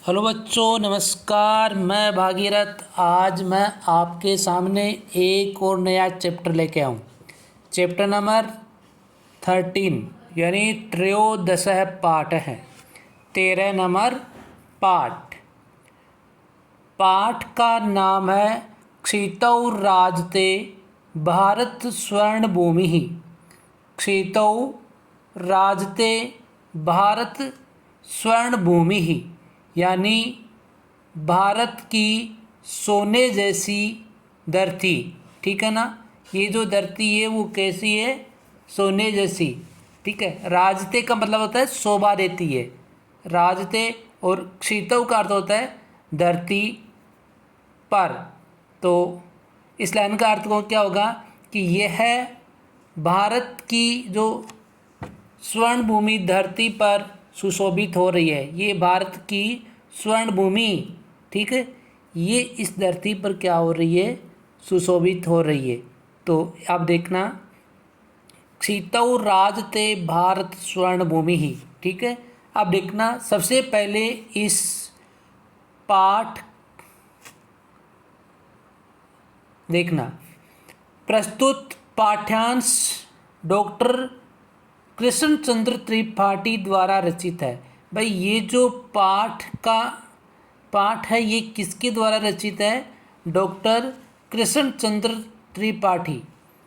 Hello बच्चों, नमस्कार। मैं भागीरथ। आज मैं आपके सामने एक और नया चैप्टर लेके आऊँ। चैप्टर नंबर 13 यानी त्रयोदशः पाठ है। 13 नंबर पाठ। पाठ का नाम है क्षितौ राजते भारत स्वर्ण भूमि। क्षितौ राजते भारत स्वर्ण भूमि यानी भारत की सोने जैसी धरती। ठीक है ना। ये जो धरती है वो कैसी है? सोने जैसी। ठीक है। राजते का मतलब होता है शोभा देती है। राजते और क्षितव का अर्थ होता है धरती पर। तो इस लाइन का अर्थ क्या होगा कि यह भारत की जो स्वर्ण भूमि धरती पर सुशोभित हो रही है। ये भारत की स्वर्ण भूमि, ठीक है, ये इस धरती पर क्या हो रही है? सुशोभित हो रही है। तो आप देखना, क्षितौ राजते भारत स्वर्ण भूमि ही। ठीक है। अब देखना, सबसे पहले इस पाठ देखना, प्रस्तुत पाठ्यांश डॉक्टर कृष्णचंद्र त्रिपाठी द्वारा रचित है। भाई ये जो पाठ है ये किसके द्वारा रचित है? डॉक्टर कृष्णचंद्र त्रिपाठी।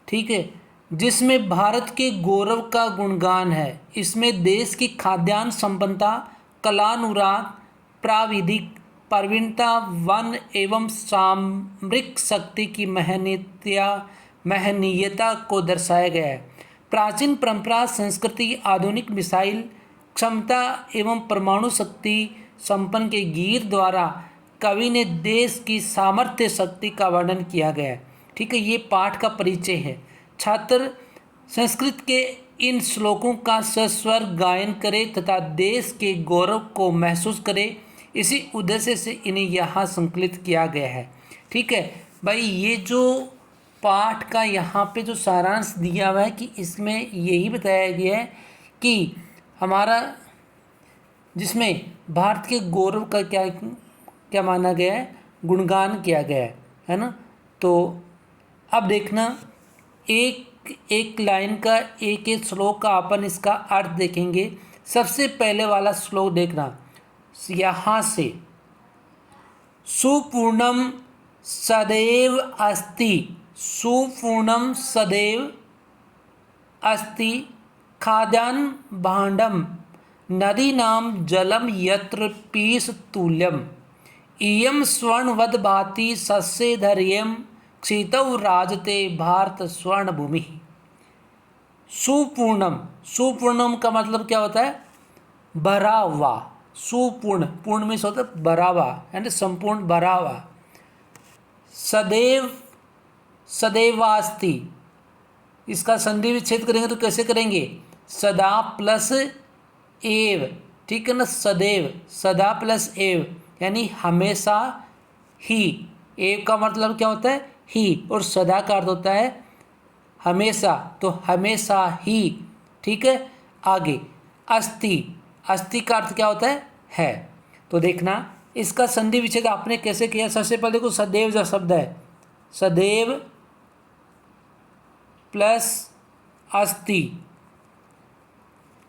ठीक है। जिसमें भारत के गौरव का गुणगान है। इसमें देश की खाद्यान्न संपन्नता, कलानुराग, प्राविधिक प्रवीणता, वन एवं सामरिक शक्ति की महनीयता को दर्शाया गया है। प्राचीन परंपरा, संस्कृति, आधुनिक मिसाइल क्षमता एवं परमाणु शक्ति संपन्न के गीत द्वारा कवि ने देश की सामर्थ्य शक्ति का वर्णन किया गया है। ठीक है। ये पाठ का परिचय है। छात्र संस्कृत के इन श्लोकों का सस्वर गायन करे तथा देश के गौरव को महसूस करे, इसी उद्देश्य से इन्हें यहाँ संकलित किया गया है। ठीक है भाई, ये जो पाठ का यहाँ पे जो सारांश दिया हुआ है कि इसमें यही बताया गया है कि हमारा जिसमें भारत के गौरव का क्या क्या माना गया है? गुणगान किया गया है ना। तो अब देखना, एक एक लाइन का एक एक श्लोक का अपन इसका अर्थ देखेंगे। सबसे पहले वाला श्लोक देखना, यहाँ से, सुपूर्णम सदैव अस्ति, सुपूर्णम सदैव अस्ति खाद्यान्न भाण्डम नदीनां जलम यत्र पीशतुल्यम इयं स्वर्णवद् भाति सस्यधर्यं क्षितौ राजते भारत स्वर्ण भूमि। सुपूर्णम, सुपूर्णम का मतलब क्या होता है? भरा हुआ। सुपूर्ण, पूर्ण में होता है भरा हुआ, यानी संपूर्ण भरा हुआ। सदैव, सदैवास्ति, इसका संधि विच्छेद करेंगे तो कैसे करेंगे? सदा प्लस एव। ठीक है ना। सदैव, सदा प्लस एव यानी हमेशा ही। एव का मतलब क्या होता है? ही। और सदा का अर्थ होता है हमेशा, तो हमेशा ही। ठीक है। आगे अस्ति, अस्ति का अर्थ क्या होता है? है। तो देखना, इसका संधि विच्छेद आपने कैसे किया? सबसे पहले देखो, सदैव जो शब्द है, सदैव प्लस अस्ति।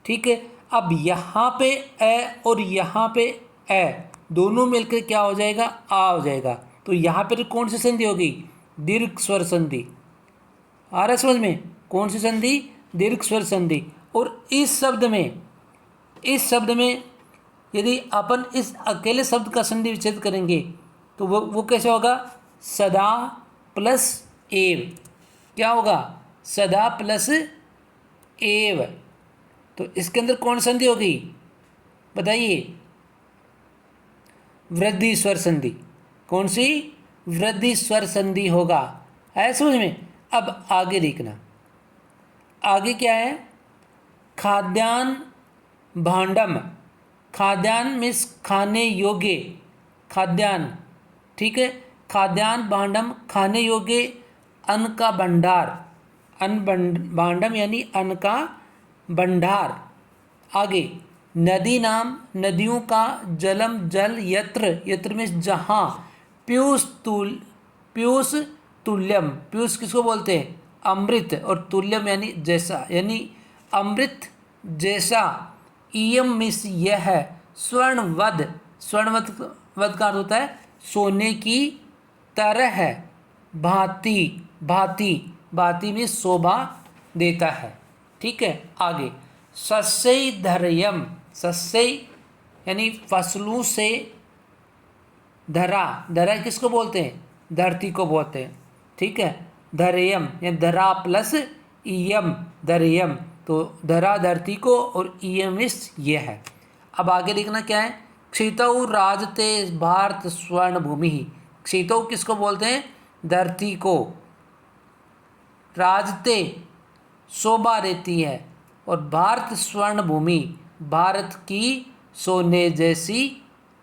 ठीक है। अब यहाँ पे ए और यहाँ पे ए दोनों मिलकर क्या हो जाएगा? आ हो जाएगा। तो यहाँ पर कौन सी संधि होगी? दीर्घ स्वर संधि। आ रहा है समझ में? कौन सी संधि? दीर्घ स्वर संधि। और इस शब्द में यदि अपन इस अकेले शब्द का संधि विच्छेद करेंगे तो वो कैसे होगा? सदा प्लस एव। क्या होगा? सदा प्लस एव। तो इसके अंदर कौन संधि होगी बताइए? वृद्धि स्वर संधि। कौन सी? वृद्धि स्वर संधि होगा। है समझ में? अब आगे देखना, आगे क्या है? खाद्यान्न भांडम। खाद्यान्न मीन्स खाने योग्य, खाद्यान्न। ठीक है। खाद्यान्न भांडम खाने योग्य अन्न का भंडार। अन्न भांडम यानी अन्न का भंडार। आगे नदी नाम नदियों का, जलम जल, यत्र यत्र में जहाँ, पीयूष तुल्यम, पीयूष किसको बोलते हैं? अमृत, और तुल्यम यानी जैसा, यानी अमृत जैसा, इयम मिस यह है, स्वर्णवद, स्वर्णवद वद का अर्थ होता है सोने की तरह है, भांति, भांति, भांति में शोभा देता है। ठीक है, आगे सस्यई धरयम, सस्यई यानी फसलों से, धरा, धरा किसको बोलते हैं? धरती को बोलते हैं। ठीक है, धरयम या धरा प्लस इयम, धरयम, तो धरा धरती को और इयम इस ये है। अब आगे देखना क्या है, क्षितौ राजते भारत स्वर्ण भूमि, क्षितौ किसको बोलते हैं? धरती को, राजते शोभा देती है, और भारत स्वर्ण भूमि, भारत की सोने जैसी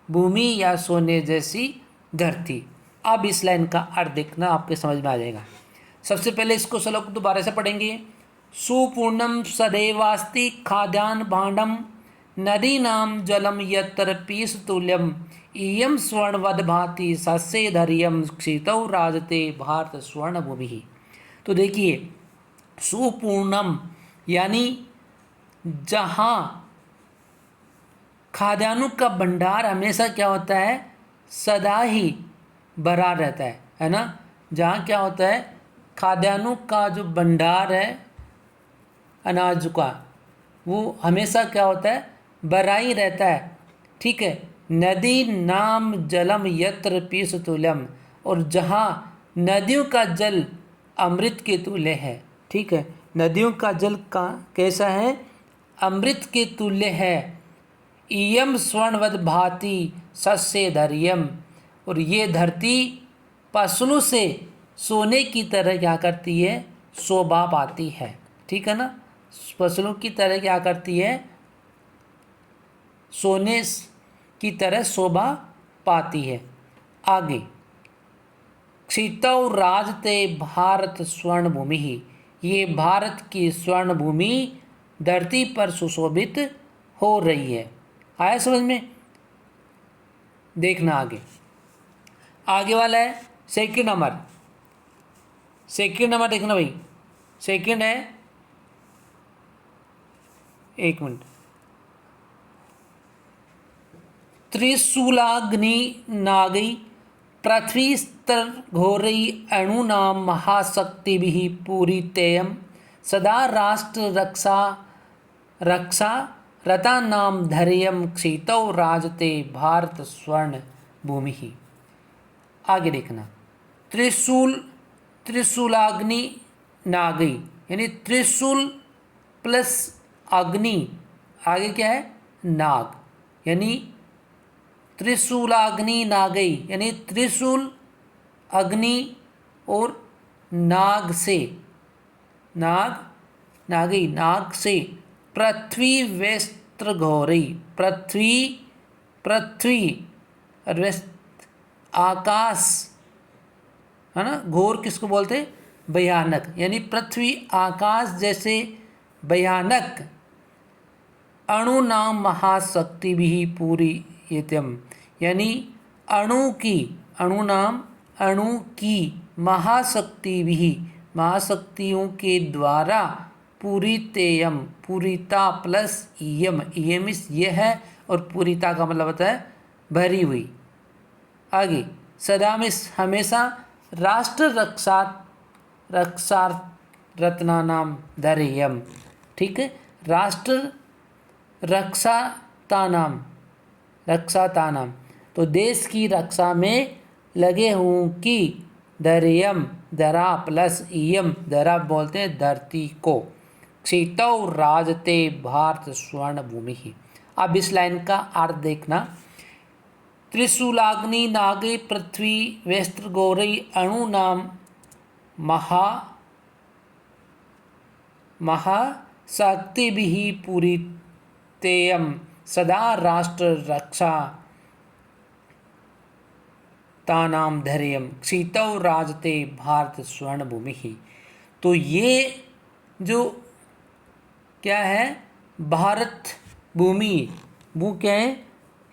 भूमि या सोने जैसी धरती। अब इस लाइन का अर्थ देखना, आपके समझ में आ जाएगा। सबसे पहले इसको श्लोक दोबारा से पढ़ेंगे। सुपूर्णम सदैवास्ति खाद्यान्न भांडम, नदीनां जलम यत्र पीयूषतुल्यम, इयं स्वर्णवद भाति सस्ये धैर्यं, क्षितौ राजते भारत स्वर्ण भूमि। तो देखिए, सुपूर्णम यानी जहाँ खाद्यान्नों का भंडार हमेशा क्या होता है? सदा ही भरा रहता है ना। जहाँ क्या होता है? खाद्यान्नों का जो भंडार है अनाज का, वो हमेशा क्या होता है? भरा ही रहता है। ठीक है, नदी नाम जलम यत्र पीयूषतुल्यम, और जहाँ नदियों का जल अमृत के तुल्य है। ठीक है, नदियों का जल का कैसा है? अमृत के तुल्य है। इयम स्वर्णवद भाति सस्ये धैर्यम, और ये धरती फसलों से सोने की तरह क्या करती है? शोभा पाती है। ठीक है ना, फसलों की तरह क्या करती है? सोने की तरह शोभा पाती है। आगे, क्षितौ राजते भारत स्वर्ण भूमि, ये भारत की स्वर्ण भूमि धरती पर सुशोभित हो रही है। आया समझ में? देखना आगे, आगे वाला है सेकंड नंबर, सेकंड नंबर देखना भाई। सेकंड है, एक मिनट, त्रिशूलाग्नि नागई पृथ्वी स्तर घोरई अणुनाम महाशक्तिभिः पूरितेयं, सदा राष्ट्र रक्षा रक्षा रतानां धैर्यं, क्षितौ राजते भारत स्वर्ण भूमि। आगे देखना, त्रिशूल, त्रिशूलाग्नि नागई यानी त्रिशूल प्लस अग्नि, आगे क्या है? नाग, यानी त्रिशूलाग्नि नागई यानी त्रिशूल, अग्नि और नाग से, नाग, नागई, नाग से पृथ्वी वस्त्र घोरई, पृथ्वी, पृथ्वी और आकाश है ना। घोर किसको बोलते? भयानक, यानी पृथ्वी आकाश जैसे भयानक, अणु नाम महाशक्ति भी पूरी यत्यम, यानी अणु की, अणु नाम अणु की महाशक्ति भी, महाशक्तियों के द्वारा पूरितेयम, पूरिता प्लस इयम, इयम इस ये है, और पूरिता का मतलब होता है भरी हुई। आगे, सदा में हमेशा राष्ट्र रक्षा रक्षा रत्ना नाम धैर्यम। ठीक है, राष्ट्र रक्षाता नाम, रक्षाता नाम, तो देश की रक्षा में लगे हूँ कि धैर्यम, धरा प्लस इयम, धरा बोलते हैं धरती को, क्षितौ राजते भारत स्वर्ण भूमि। अब इस लाइन का अर्थ देखना, त्रिशूलाग्नि नागे पृथ्वी वस्त्र गौरई अणु नाम महाशक्तिभिः पूरितेयं, सदा राष्ट्र रक्षा तानाम धैर्यम, क्षितौ राजते भारत स्वर्ण भूमि। तो ये जो क्या है? भारत भूमि, भू क्या है,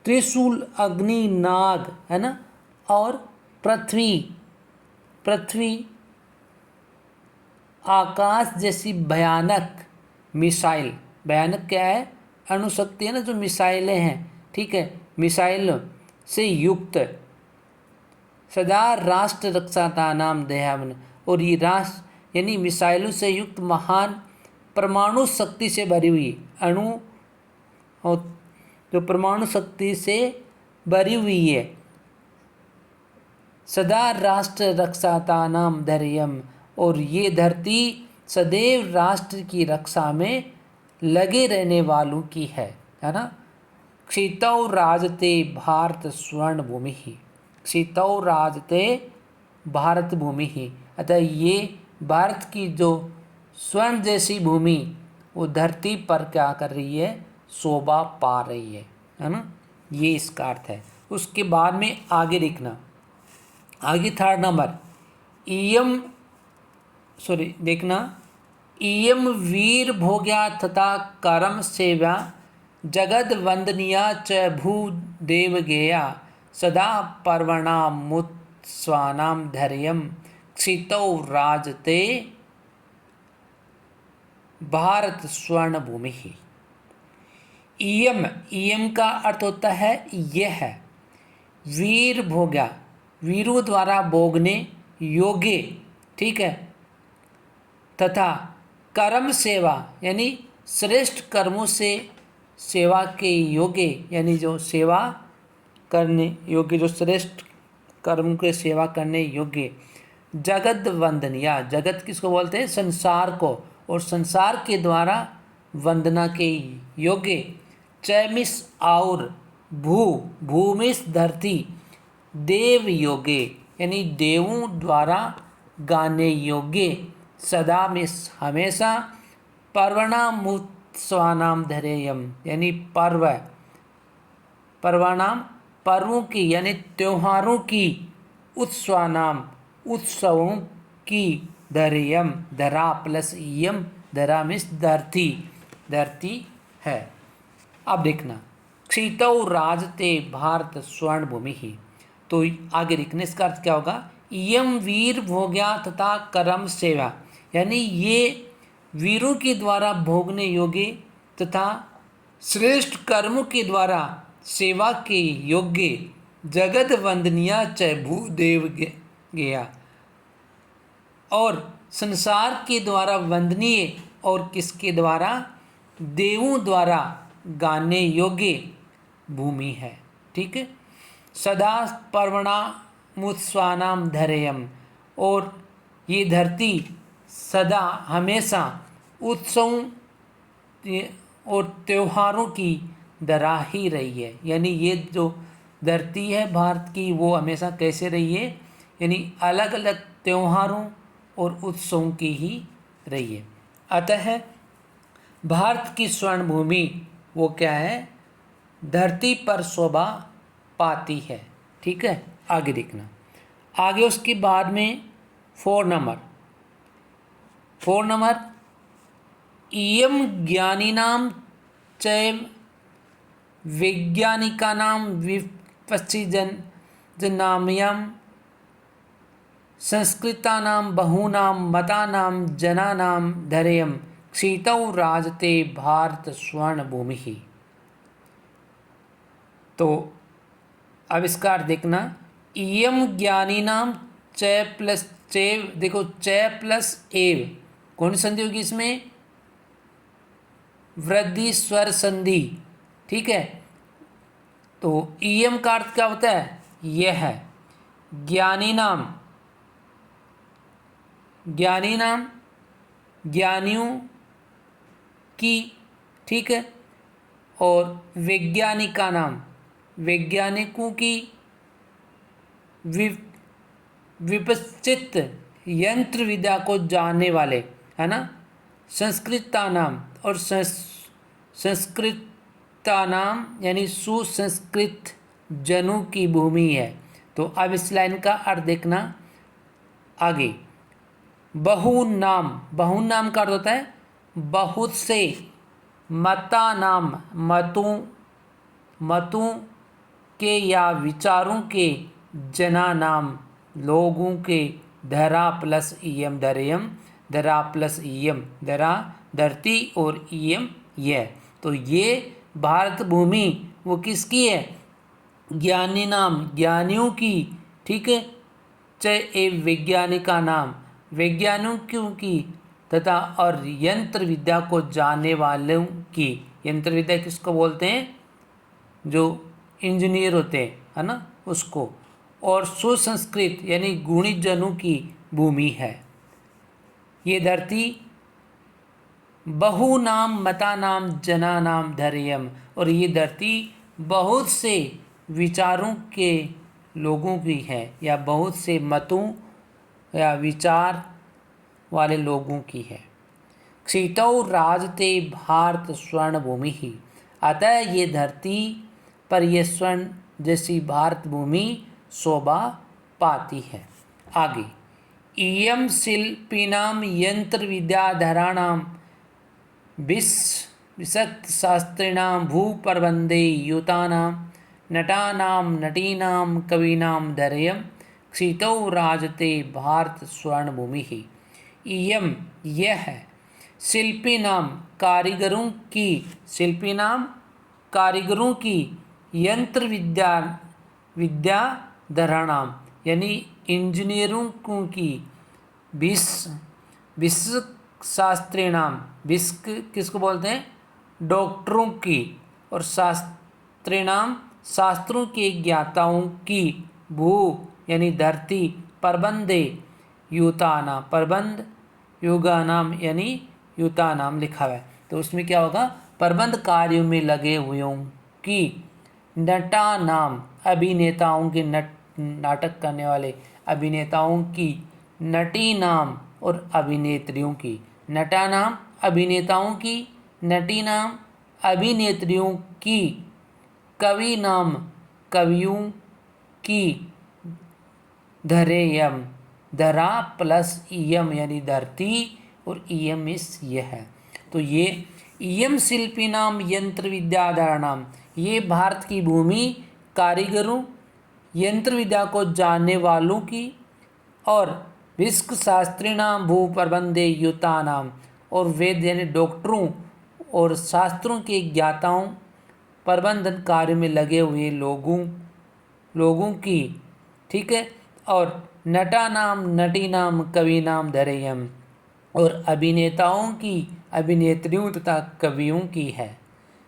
त्रिशूल, अग्नि, नाग, है ना, और पृथ्वी, पृथ्वी आकाश जैसी भयानक मिसाइल, भयानक क्या है, अणुशक्ति है ना, जो मिसाइलें हैं, ठीक है, मिसाइल से युक्त, सदा राष्ट्र रक्षाता नाम दयावन, और ये राष्ट्र यानी मिसाइलों से युक्त महान परमाणु शक्ति से भरी हुई, अणु और जो परमाणु शक्ति से भरी हुई है, सदा राष्ट्र रक्षाता नाम धैर्यम, और ये धरती सदैव राष्ट्र की रक्षा में लगे रहने वालों की है ना। क्षितौ राजते भारत स्वर्ण भूमि ही, क्षितौ राजते भारत भूमि ही, अतः ये भारत की जो स्वर्ण जैसी भूमि वो धरती पर क्या कर रही है, शोभा पा रही है ना, ये इसका अर्थ है। उसके बाद में आगे देखना, आगे थर्ड नंबर, इयम देखना, इयम वीर भोग्या तथा करम सेव्या जगद वंदनिया च भूदेव गेया सदा पर्वणामुत्स्वानाम धैर्यम क्षितौ राजते भारत स्वर्ण भूमि ही। इयम, इयम का अर्थ होता है यह, वीर भोग्या, वीरों द्वारा भोगने योग्य, ठीक है, तथा कर्म सेवा यानी श्रेष्ठ कर्मों से सेवा के योग्य, यानी जो सेवा करने योग्य, जो श्रेष्ठ कर्म के सेवा करने योग्य, जगत वंदनिया, जगत किसको बोलते हैं, संसार को, और संसार के द्वारा वंदना के योग्य, चैमिस और भूमिस धरती, देव योग्य यानी देवों द्वारा गाने योग्य, सदा मिस हमेशा, पर्वणामुत्स्वानाम धैर्यम यानी पर्व, पर्वणाम पर्वों की यानी त्योहारों की, उत्स्वानाम उत्सवों की, धैर्यम धरा प्लस यम, धरा मिस धरती, धरती है। अब देखना, क्षितौ राजते भारत स्वर्ण भूमि ही, तो आगे लिखने इसका अर्थ क्या होगा, यम वीर भोग्या तथा कर्म सेवा, यानी ये वीरों के द्वारा भोगने योग्य तथा श्रेष्ठ कर्मों के द्वारा सेवा के योग्य, जगत वंदनिया च भूदेव गया, और संसार के द्वारा वंदनीय और किसके द्वारा, देवों द्वारा गाने योग्य भूमि है, ठीक है। सदा पर्वणा मुत्स्वानाम धैर्यम, और ये धरती सदा हमेशा उत्सवों और त्योहारों की धरा ही रही है, यानी ये जो धरती है भारत की वो हमेशा कैसे रही है, यानी अलग अलग त्योहारों और उत्सवों की ही रही है। अतः भारत की स्वर्ण भूमि वो क्या है, धरती पर शोभा पाती है, ठीक है। आगे देखना, आगे उसके बाद में 4 नंबर, इयम ज्ञानिनाम चैव वैज्ञानिकानां विपश्चिजनाम्यं संस्कृतानां बहूनां मतानां जनानां धैर्यं क्षितौ राजते भारत स्वर्ण भूमि ही। तो अब इसका अर्थ देखना, इयम ज्ञानिनाम चय प्लस चैव, देखो चय प्लस एव कौन संधि होगी इसमें, वृद्धि स्वर संधि, ठीक है। तो इयम का अर्थ क्या होता है, यह है, ज्ञानी नाम, ज्ञानी नाम ज्ञानियों की, ठीक है, और वैज्ञानिका नाम वैज्ञानिकों की, विपश्चित यंत्र विद्या को जानने वाले, है ना, संस्कृता नाम, और संस्कृता नाम यानी सुसंस्कृत जनों की भूमि है। तो अब इस लाइन का अर्थ देखना आगे, बहु नाम का अर्थ होता है बहुत से, मता नाम मतों मतों के या विचारों के, जना नाम लोगों के, धरा प्लस ईयम धरेयम, धरा प्लस ईयम धरा धरती और ईयम यह। तो ये भारत भूमि वो किसकी है? ज्ञानी नाम ज्ञानियों की, ठीक है, चाहे ए वैज्ञानिका नाम वैज्ञानिकों की, तथा और यंत्र विद्या को जानने वालों की। यंत्र विद्या किसको बोलते हैं? जो इंजीनियर होते हैं, है ना, उसको। और सुसंस्कृत यानी गुणित जनों की भूमि है ये धरती। बहु नाम मता नाम जना नाम धैर्यम, और ये धरती बहुत से विचारों के लोगों की है, या बहुत से मतों या विचार वाले लोगों की है। क्षितौ राजते भारत स्वर्ण भूमि ही, अतः ये धरती पर यह स्वर्ण जैसी भारत भूमि शोभा पाती है। आगे, इयम शिल्पिनाम यंत्र विद्याधराणाम विसक्त शास्त्रिणां भूप्रबंधे युतानां नटानां नटीनां कवीनां धैर्यं क्षितौ राजते भारत स्वर्णभूमि ही। इयम यह है, शिल्पी नाम कारीगरों की, शिल्पी नाम कारीगरों की, यंत्र विद्याधराणाम यानी इंजीनियरों की, विश्व शास्त्री नाम, विश्व किसको बोलते हैं? डॉक्टरों की, और शास्त्री नाम शास्त्रों के ज्ञाताओं की, भू यानी धरती, प्रबंधे युतानाम, प्रबंध युगा नाम यानी युता नाम लिखा हुआ है, तो उसमें क्या होगा? प्रबंध कार्यों में लगे हुओं की, नटा नाम अभिनेताओं के, नाटक करने वाले अभिनेताओं की, नटी नाम और अभिनेत्रियों की, नटा नाम अभिनेताओं की, नटी नाम अभिनेत्रियों की, कवि नाम कवियों की, धरेयम धरा प्लस ईयम यानी धरती और ईयम इस यह है। तो ये ईयम शिल्पी नाम यंत्र विद्याधर नाम, ये भारत की भूमि कारीगरों यंत्र विद्या को जानने वालों की, और विश्व शास्त्री नाम भू प्रबंधे युता नाम, और वेद यानी डॉक्टरों और शास्त्रों के ज्ञाताओं प्रबंधन कार्य में लगे हुए लोगों की, ठीक है, और नटा नाम नटी नाम कवि नाम धरेयम, और अभिनेताओं की, अभिनेत्रियों तथा कवियों की है।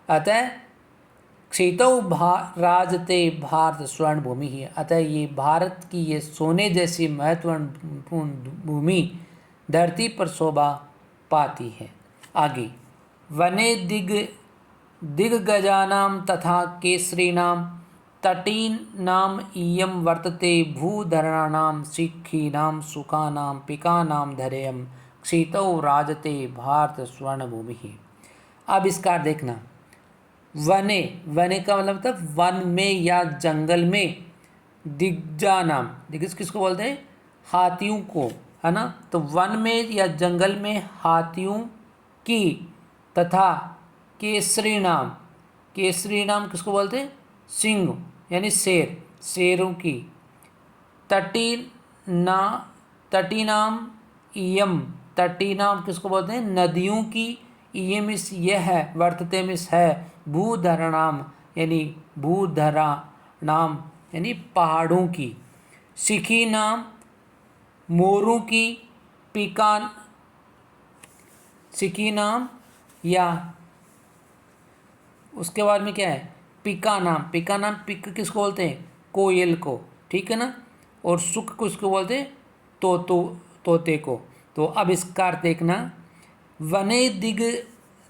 अतः क्षितौ राजते भारत स्वर्ण भूमि ही, अतः ये भारत की ये सोने जैसी महत्वपूर्ण भूमि धरती पर शोभा पाती है। आगे, वने दिग्गजानां तथा केसरीणां तटीनाम् इयं वर्तते भूधराणां सिक्खीनां सुखानां पिकानां धैर्यं क्षितौ राजते भारत स्वर्णभूमि ही। अब इसका देखना, वने, वने का मतलब था वन में या जंगल में, दिग्गजानां, दिग्गज किसको बोलते हैं? हाथियों को, है ना, तो वन में या जंगल में हाथियों की, तथा केसरी नाम, केसरी नाम किसको बोलते हैं? सिंह यानी शेर, शेरों की, तटी नाम इयम, तटी नाम किसको बोलते हैं? नदियों की, इयम इस यह है, वर्तते मिस है, भूधरा नाम यानी भूधरा नाम यानी पहाड़ों की, सिखी नाम मोरों की, पिकान सिखी नाम, या उसके बाद में क्या है? पिका नाम, पिका नाम पिक किसको बोलते हैं? कोयल को, ठीक है ना, और सुख किसको बोलते हैं? तोते को। तो अब इसका अर्थ देखना, वने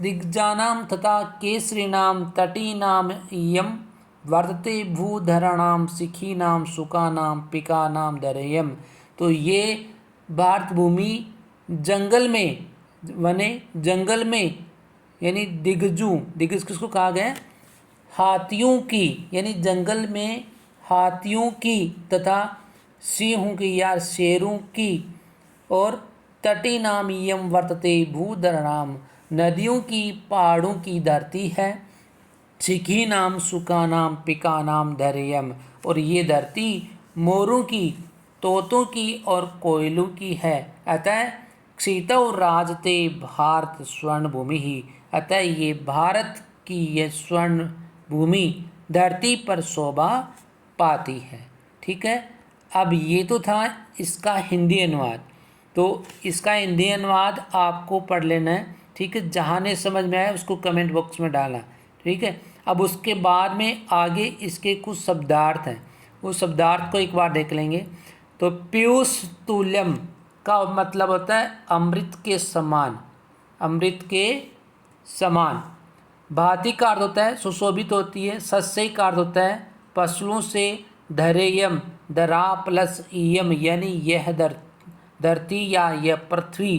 दिग्गजानां तथा केसरीणां तटीनाम् इयं वर्तते भूधराणां सिखीनां सुखानां पिकानां धैर्यं। तो ये भारत भूमि जंगल में, वने जंगल में यानी दिग्गज किसको कहा गया? हाथियों की, यानी जंगल में हाथियों की, तथा सिंहों की या शेरों की, और तटी नाम यम वर्तते भूधर नाम, नदियों की पहाड़ों की धरती है, सिखी नाम सुका नाम पिका नाम धैर्यम, और ये धरती मोरों की, तोतों की और कोयलों की है। अतः क्षितौ राजते भारत स्वर्ण भूमि ही, अतः ये भारत की ये स्वर्ण भूमि धरती पर शोभा पाती है। ठीक है, अब ये तो था इसका हिंदी अनुवाद। तो इसका हिंदी अनुवाद आपको पढ़ लेना है। ठीक है, जहाँ ने समझ में आया उसको कमेंट बॉक्स में डालना। ठीक है, अब उसके बाद में आगे इसके कुछ शब्दार्थ हैं, उस शब्दार्थ को एक बार देख लेंगे। तो पीयूष तुल्यम का मतलब होता है अमृत के समान, अमृत के समान। भांति का अर्थ होता है सुशोभित होती है। सस्यई का अर्थ होता है फसलों से। धैर्यम दरा प्लस ईयम यानी यह धरती या यह पृथ्वी।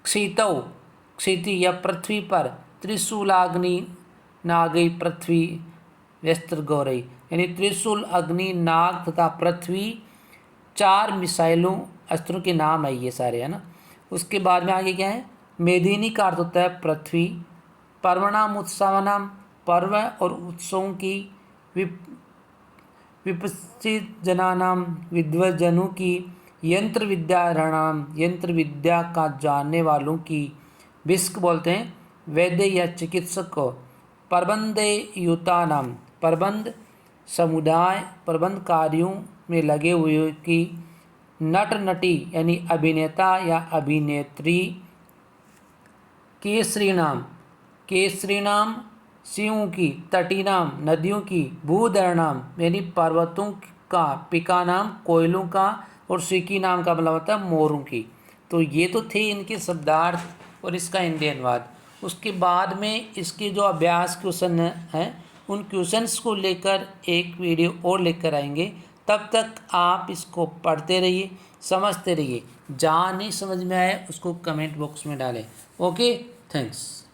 क्षितौ क्षिति या पृथ्वी पर। त्रिशूलाग्नि नागई पृथ्वी व्यस्त्र गौरई, यानी त्रिशूल अग्नि नाग तथा पृथ्वी 4 मिसाइलों अस्त्रों के नाम है ये सारे, है ना। उसके बाद में आगे क्या है, मेदिनी का अर्थ होता है पृथ्वी। पर्वणाम उत्सवनाम पर्व और उत्सवों की। विपश्चित जनानाम विद्वजनों की। यंत्र विद्यारणाम यंत्र विद्या का जानने वालों की। विस्क बोलते हैं वैद्य या चिकित्सक को। प्रबंधे युता नाम प्रबंध समुदाय प्रबंध कार्यों में लगे हुए की। नट नटी यानी अभिनेता या अभिनेत्री। केसरी नाम सिंहों की। तटी नाम नदियों की। भूधरणाम यानी पर्वतों का। पिका नाम कोयलों का। और सिकी नाम का मतलब होता है मोरों की। तो ये तो थे इनके शब्दार्थ और इसका हिंदी अनुवाद। उसके बाद में इसके जो अभ्यास क्वेश्चन हैं उन क्वेश्चंस को लेकर एक वीडियो और लेकर आएंगे। तब तक आप इसको पढ़ते रहिए, समझते रहिए। जहाँ नहीं समझ में आए उसको कमेंट बॉक्स में डालें। Okay, thanks.